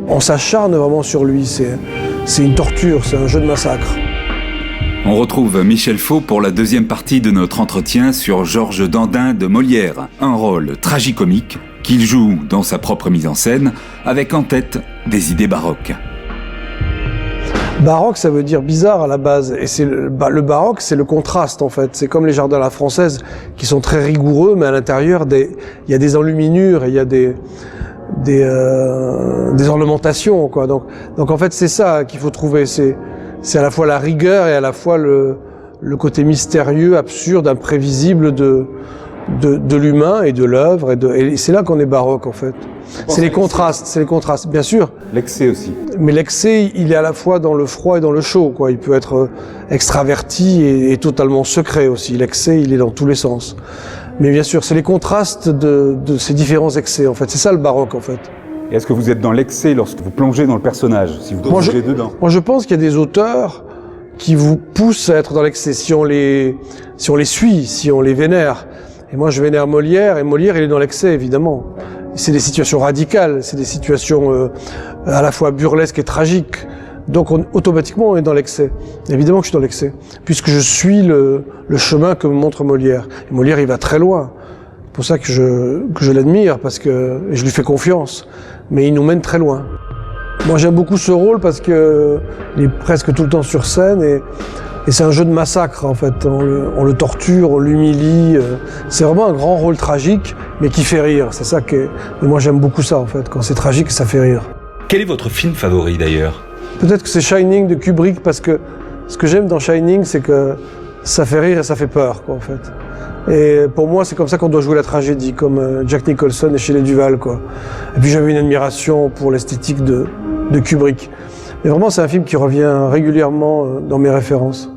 On s'acharne vraiment sur lui, c'est une torture, c'est un jeu de massacre. On retrouve Michel Faux pour la deuxième partie de notre entretien sur Georges Dandin de Molière, un rôle tragicomique qu'il joue dans sa propre mise en scène, avec en tête des idées baroques. Baroque, ça veut dire bizarre à la base, et le baroque, c'est le contraste en fait. C'est comme les jardins à la française qui sont très rigoureux, mais à l'intérieur, il y a des enluminures et il y a des ornementations, quoi. Donc en fait, c'est ça qu'il faut trouver. C'est à la fois la rigueur et à la fois le côté mystérieux, absurde, imprévisible de l'humain et de l'œuvre. Et c'est là qu'on est baroque, en fait. C'est les contrastes, bien sûr. L'excès aussi. Mais l'excès, il est à la fois dans le froid et dans le chaud, quoi. Il peut être extraverti et totalement secret aussi. L'excès, il est dans tous les sens. Mais bien sûr, c'est les contrastes de ces différents excès, en fait. C'est ça le baroque, en fait. Et est-ce que vous êtes dans l'excès lorsque vous plongez dans le personnage, si vous plongez dedans? Moi, je pense qu'il y a des auteurs qui vous poussent à être dans l'excès, si on les suit, si on les vénère. Et moi, je vénère Molière, et Molière, il est dans l'excès, évidemment. C'est des situations radicales, c'est des situations à la fois burlesques et tragiques. Donc, automatiquement, on est dans l'excès. Évidemment que je suis dans l'excès, puisque je suis le chemin que me montre Molière. Et Molière, il va très loin. C'est pour ça que je l'admire, parce que je lui fais confiance. Mais il nous mène très loin. Moi, j'aime beaucoup ce rôle parce que il est presque tout le temps sur scène et c'est un jeu de massacre, en fait. On le torture, on l'humilie. C'est vraiment un grand rôle tragique, mais qui fait rire. C'est ça et moi, j'aime beaucoup ça, en fait. Quand c'est tragique, ça fait rire. Quel est votre film favori, d'ailleurs? Peut-être que c'est Shining de Kubrick, parce que ce que j'aime dans Shining, c'est que ça fait rire et ça fait peur, quoi, en fait. Et pour moi, c'est comme ça qu'on doit jouer la tragédie, comme Jack Nicholson et Shelley Duvall, quoi. Et puis j'avais une admiration pour l'esthétique de Kubrick. Mais vraiment, c'est un film qui revient régulièrement dans mes références.